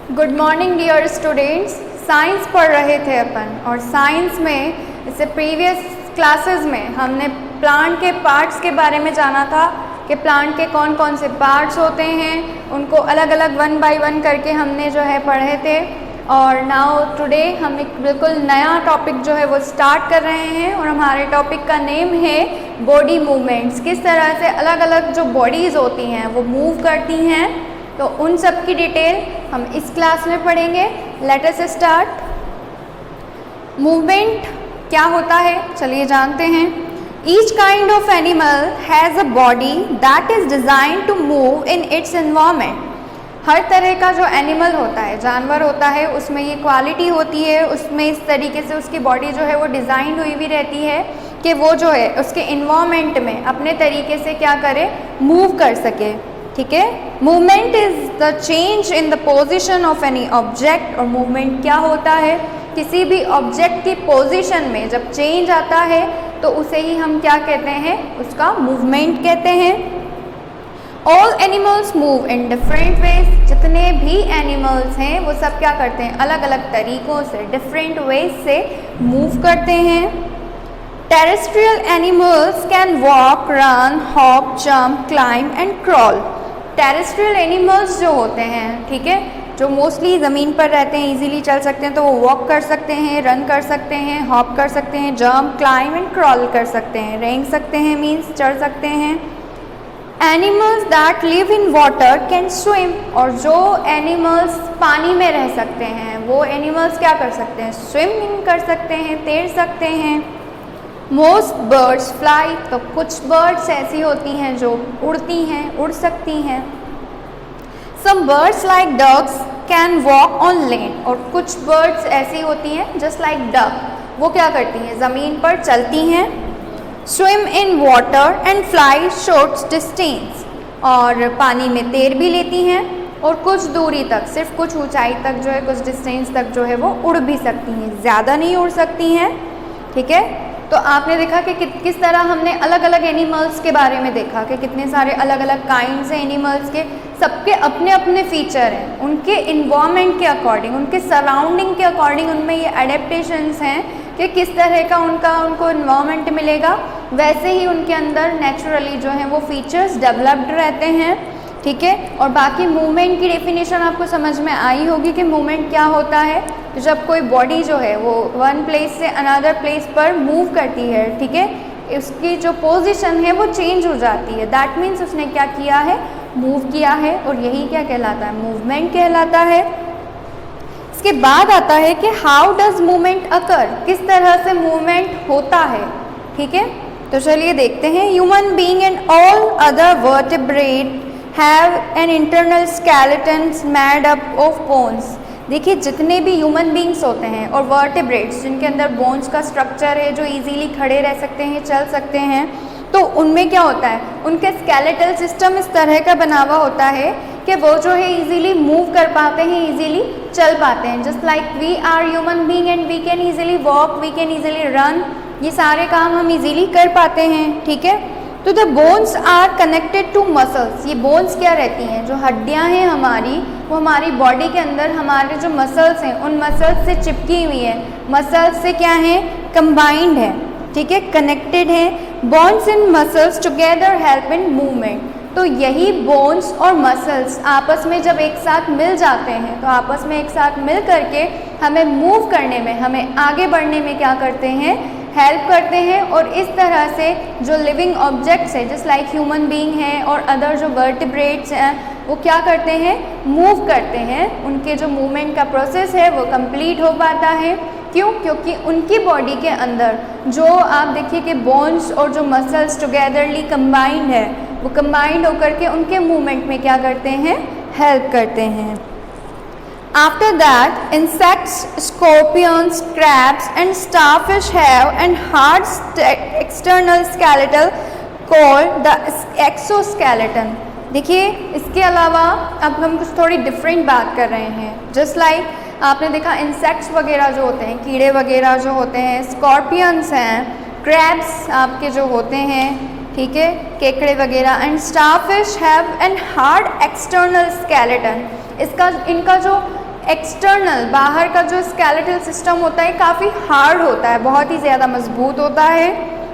Good morning dear students. Science पढ़ रहे थे अपन, और साइंस में इससे प्रीवियस क्लासेस में हमने प्लांट के पार्ट्स के बारे में जाना था कि प्लांट के कौन कौन से पार्ट्स होते हैं, उनको अलग अलग वन बाय वन करके हमने जो है पढ़े थे। और नाउ टुडे हम एक बिल्कुल नया टॉपिक जो है वो स्टार्ट कर रहे हैं, और हमारे टॉपिक का नेम है बॉडी मूवमेंट्स। किस तरह से अलग अलग जो बॉडीज़ होती हैं वो मूव करती हैं, तो उन सब की डिटेल हम इस क्लास में पढ़ेंगे। Let us start. मूवमेंट क्या होता है, चलिए जानते हैं। Each kind of animal has a body that is designed to move in its environment. हर तरह का जो एनिमल होता है, जानवर होता है, उसमें ये क्वालिटी होती है, उसमें इस तरीके से उसकी बॉडी जो है वो डिज़ाइन हुई हुई रहती है कि वो जो है उसके इन्वायरमेंट में अपने तरीके से क्या करे, मूव कर सके। ठीक है। Movement is the change in the position of any object. और मूवमेंट क्या होता है, किसी भी ऑब्जेक्ट की पोजिशन में जब चेंज आता है तो उसे ही हम क्या कहते हैं, उसका मूवमेंट कहते हैं। All animals move in different ways. जितने भी एनिमल्स हैं वो सब क्या करते हैं, अलग अलग तरीक़ों से, डिफरेंट वेज से मूव करते हैं। Terrestrial animals can walk, run, hop, jump, climb and crawl. Terrestrial animals जो होते हैं, ठीक है, जो मोस्टली ज़मीन पर रहते हैं, इजीली चल सकते हैं, तो वो वॉक कर सकते हैं, रन कर सकते हैं, हॉप कर सकते हैं, जंप, क्लाइंब एंड क्रॉल कर सकते हैं। रेंग सकते हैं मीन्स चढ़ सकते हैं। Animals that live in water can swim. और जो एनिमल्स पानी में रह सकते हैं वो एनिमल्स क्या कर सकते हैं, स्विमिंग कर सकते हैं, तैर सकते हैं। Most birds fly. तो कुछ बर्ड्स ऐसी होती हैं जो उड़ती हैं, उड़ सकती हैं। Some birds like ducks can walk on land. और कुछ बर्ड्स ऐसी होती हैं जस्ट लाइक डक, वो क्या करती हैं, ज़मीन पर चलती हैं। Swim in water and fly short distance. और पानी में तैर भी लेती हैं, और कुछ दूरी तक, सिर्फ कुछ ऊंचाई तक जो है, कुछ डिस्टेंस तक जो है वो उड़ भी सकती हैं, ज़्यादा नहीं उड़ सकती हैं। ठीक है। तो आपने देखा कि किस तरह हमने अलग अलग एनिमल्स के बारे में देखा कि कितने सारे अलग अलग काइंड्स हैं एनिमल्स के, सबके अपने अपने फीचर हैं, उनके इन्वायरमेंट के अकॉर्डिंग, उनके सराउंडिंग के अकॉर्डिंग उनमें ये एडेप्टेशंस हैं कि किस तरह का उनको इन्वायरमेंट मिलेगा, वैसे ही उनके अंदर नेचुरली जो है वो फीचर्स डेवलप्ड रहते हैं। ठीक है। और बाकी मूवमेंट की डेफिनेशन आपको समझ में आई होगी कि मूवमेंट क्या होता है। तो जब कोई बॉडी जो है वो वन प्लेस से अनदर प्लेस पर मूव करती है, ठीक है, उसकी जो पोजीशन है वो चेंज हो जाती है, दैट मीन्स उसने क्या किया है, मूव किया है, और यही क्या कहलाता है, मूवमेंट कहलाता है। इसके बाद आता है कि हाउ डज मूवमेंट अकर, किस तरह से मूवमेंट होता है। ठीक है। तो चलिए देखते हैं। Human being and all other vertebrate have an internal skeletons made up of bones. देखिए, जितने भी ह्यूमन बींग्स होते हैं और वर्टेब्रेट्स जिनके अंदर बोन्स का स्ट्रक्चर है, जो इजीली खड़े रह सकते हैं, चल सकते हैं, तो उनमें क्या होता है, उनके स्केलेटल सिस्टम इस तरह का बना हुआ होता है कि वो जो है इजीली मूव कर पाते हैं, इजीली चल पाते हैं। Just like we are human being and we can easily walk, we can easily run, ये सारे काम हम इजीली कर पाते हैं। ठीक है। तो the bones are connected to muscles. ये बोन्स क्या रहती हैं, जो हड्डियां हैं हमारी, वो हमारी बॉडी के अंदर हमारे जो मसल्स हैं उन मसल्स से चिपकी हुई हैं, मसल्स से क्या है, कंबाइंड है। ठीक है, कनेक्टेड है। Bones and muscles together help in movement. तो यही बोन्स और मसल्स आपस में जब एक साथ मिल जाते हैं, तो आपस में एक साथ मिल करके हमें मूव करने में, हमें आगे बढ़ने में क्या करते हैं, हेल्प करते हैं। और इस तरह से जो लिविंग ऑब्जेक्ट्स है, जस्ट लाइक ह्यूमन बीइंग है और अदर जो वर्टिब्रेट्स हैं, वो क्या करते हैं, मूव करते हैं। उनके जो मूवमेंट का प्रोसेस है वो कंप्लीट हो पाता है। क्यों? क्योंकि उनकी बॉडी के अंदर जो आप देखिए कि बोन्स और जो मसल्स टुगेदरली कंबाइंड है, वो कंबाइंड होकर के उनके मूवमेंट में क्या करते हैं, हेल्प करते हैं। After that, insects, scorpions, crabs and starfish have an hard external skeleton called the exoskeleton. देखिए, इसके अलावा अब हम कुछ थोड़ी डिफरेंट बात कर रहे हैं। जस्ट लाइक आपने देखा इंसेक्ट्स वगैरह जो होते हैं, कीड़े वगैरह जो होते हैं, स्कॉर्पियंस हैं, क्रैब्स आपके जो होते हैं, ठीक है, केकड़े वगैरह, and starfish have an hard external skeleton. इनका जो एक्सटर्नल बाहर का जो स्केलेटल सिस्टम होता है काफ़ी हार्ड होता है, बहुत ही ज़्यादा मजबूत होता है,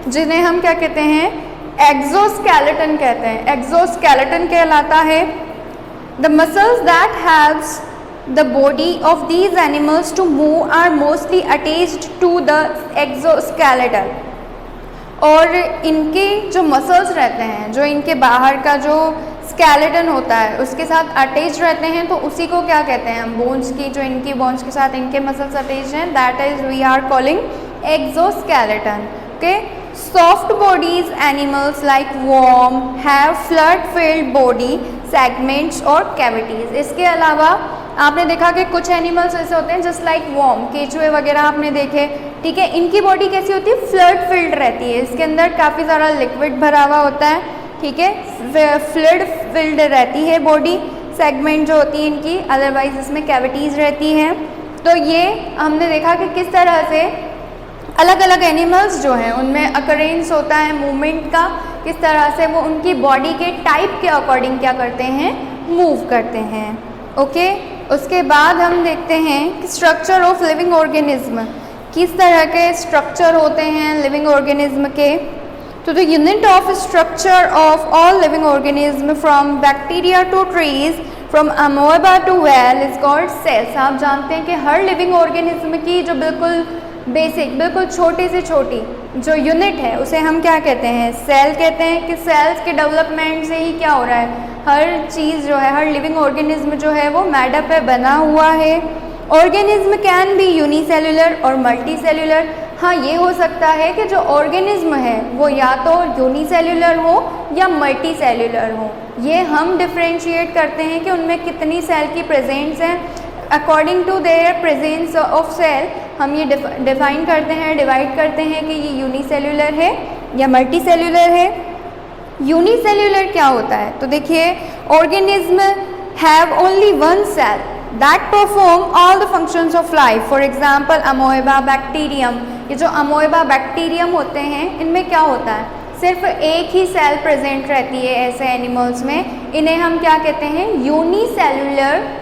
जिन्हें हम क्या कहते हैं, एक्सोस्केलेटन कहते हैं। एक्सोस्केलेटन कहलाता है। The muscles that helps the body of these animals to move are mostly attached to the exoskeleton. और इनके जो मसल्स रहते हैं, जो इनके बाहर का जो स्केलेटन होता है उसके साथ अटैच रहते हैं, तो उसी को क्या कहते हैं हम, बोन्स की, जो इनकी बोन्स के साथ इनके मसल्स अटैच हैं, that is we are calling exoskeleton. Okay, soft bodies animals like worm have fluid filled body segments और कैविटीज। इसके अलावा आपने देखा कि कुछ एनिमल्स ऐसे होते हैं जस्ट लाइक वर्म, केचुए वगैरह आपने देखे, ठीक है, इनकी बॉडी कैसी होती है, फ्लड फिल्ड रहती है, इसके अंदर काफ़ी सारा लिक्विड भरा हुआ होता है, ठीक है, फ्लड फिल्ड रहती है बॉडी, सेगमेंट जो होती है इनकी, अदरवाइज इसमें कैविटीज़ रहती हैं। तो ये हमने देखा कि किस तरह से अलग अलग एनिमल्स जो हैं उनमें अकरेंस होता है मूवमेंट का, किस तरह से वो उनकी बॉडी के टाइप के अकॉर्डिंग क्या करते हैं, मूव करते हैं। ओके, उसके बाद हम देखते हैं कि स्ट्रक्चर ऑफ लिविंग ऑर्गेनिज्म, किस तरह के स्ट्रक्चर होते हैं लिविंग ऑर्गेनिज्म के। तो the unit of structure of all living organism from bacteria to trees, from amoeba to whale is called cells. आप जानते हैं कि हर लिविंग ऑर्गेनिज्म की जो बिल्कुल बेसिक, बिल्कुल छोटी से छोटी जो यूनिट है उसे हम क्या कहते हैं, सेल कहते हैं। कि सेल्स के डेवलपमेंट से ही क्या हो रहा है, हर चीज़ जो है, हर लिविंग ऑर्गेनिज्म जो है वो मैडअप है, बना हुआ है। ऑर्गेनिज्म कैन बी यूनिसेल्युलर और मल्टी सेल्युलर। हाँ, ये हो सकता है कि जो ऑर्गेनिज्म है वो या तो यूनिसेल्युलर हो या मल्टी सेल्युलर हो। ये हम डिफ्रेंशिएट करते हैं कि उनमें कितनी सेल की प्रेजेंस है। According to their presence of cell हम ये डिफाइन करते हैं, डिवाइड करते हैं कि ये यूनिसेल्युलर है या मल्टी सेल्युलर है। यूनिसेल्युलर क्या होता है, तो देखिए, organism have only one cell that perform all the functions of life. For example amoeba, bacterium. ये जो अमोएबा बैक्टीरियम होते हैं इनमें क्या होता है, सिर्फ एक ही सेल प्रेजेंट रहती है ऐसे एनिमल्स में। इन्हें हम क्या कहते हैं, यूनिसेल्युलर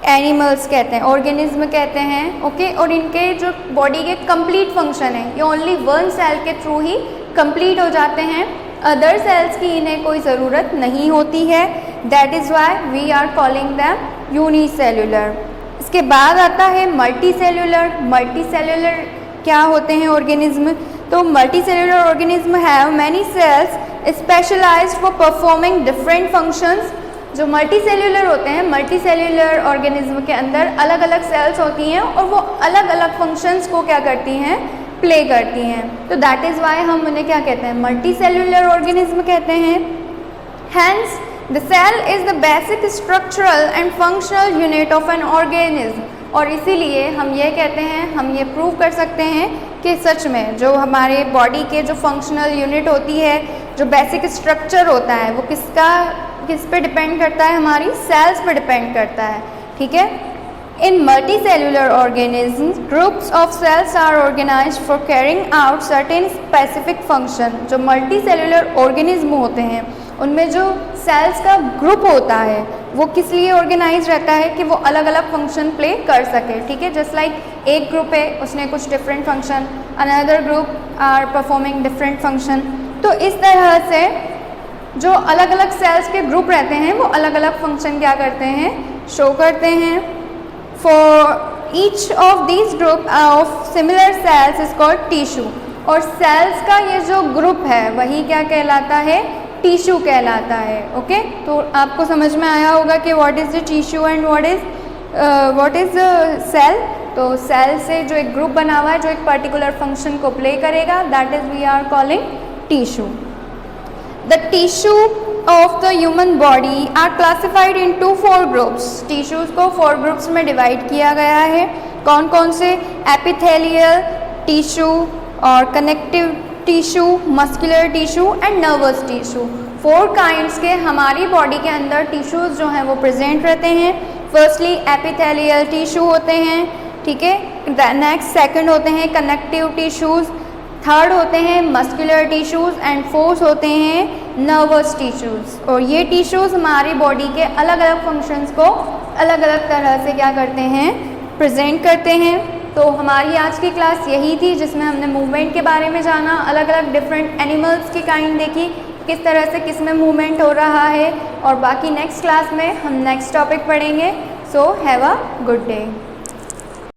एनिमल्स कहते हैं, ऑर्गेनिज्म कहते हैं। ओके, और इनके जो बॉडी के कंप्लीट फंक्शन है ये ओनली वन सेल के थ्रू ही कंप्लीट हो जाते हैं, अदर सेल्स की इन्हें कोई ज़रूरत नहीं होती है। That is why we are calling them unicellular. इसके बाद आता है मल्टी सेल्युलर। मल्टी सेल्युलर क्या होते हैं ऑर्गेनिज्म, तो multi cellular organism have many cells specialised for performing different functions. जो मल्टी सेल्युलर होते हैं, मल्टी सेल्युलर ऑर्गेनिज्म के अंदर अलग अलग सेल्स होती हैं और वो अलग अलग फंक्शंस को क्या करती हैं, प्ले करती हैं। तो दैट इज़ वाई हम उन्हें क्या कहते हैं, मल्टी सेल्युलर ऑर्गेनिज्म कहते हैं। Hence the cell is the basic structural and functional unit of an organism. और इसीलिए हम ये कहते हैं, हम ये प्रूव कर सकते हैं कि सच में जो हमारे बॉडी के जो फंक्शनल यूनिट होती है, जो बेसिक स्ट्रक्चर होता है, वो किस पे डिपेंड करता है, हमारी सेल्स पे डिपेंड करता है। ठीक है, in multi cellular organism groups of cells are organized for carrying out certain specific function. जो मल्टी सेल्युलर ऑर्गेनिज्म होते हैं उनमें जो सेल्स का ग्रुप होता है वो किस लिए ऑर्गेनाइज रहता है कि वो अलग अलग फंक्शन प्ले कर सके। ठीक है, जस्ट लाइक एक ग्रुप है, उसने कुछ different function, another group are performing different function. तो इस तरह से जो अलग अलग सेल्स के ग्रुप रहते हैं वो अलग अलग फंक्शन क्या करते हैं, शो करते हैं। For each of these group of similar sales is called tissue. और सेल्स का ये जो ग्रुप है वही क्या कहलाता है, टिश्यू कहलाता है। ओके, तो आपको समझ में आया होगा कि what is the tissue and what is cell. तो सेल से जो एक ग्रुप बना हुआ है जो एक पर्टिकुलर फंक्शन को प्ले करेगा, that is we are calling tissue. The tissue of the human body are classified into 4 groups. Tissues को 4 ग्रुप्स में डिवाइड किया गया है। कौन कौन से, एपिथेलियल टिश्यू और connective tissue, muscular tissue and nervous tissue. 4 kinds के हमारी बॉडी के अंदर टिश्यूज़ जो हैं वो प्रेजेंट रहते हैं। फर्स्टली एपिथेलियल टिश्यू होते हैं, ठीक है, नेक्स्ट सेकंड होते हैं कनेक्टिव टिश्यूज़, थर्ड होते हैं मस्कुलर टिश्यूज़ एंड फोर्थ होते हैं नर्वस टिश्यूज़। और ये टिश्यूज़ हमारी बॉडी के अलग अलग फंक्शंस को अलग अलग तरह से क्या करते हैं, प्रेजेंट करते हैं। तो हमारी आज की क्लास यही थी जिसमें हमने मूवमेंट के बारे में जाना, अलग अलग डिफरेंट एनिमल्स की काइंड देखी, किस तरह से किस में मूवमेंट हो रहा है, और बाकी नेक्स्ट क्लास में हम नेक्स्ट टॉपिक पढ़ेंगे। So have a good day.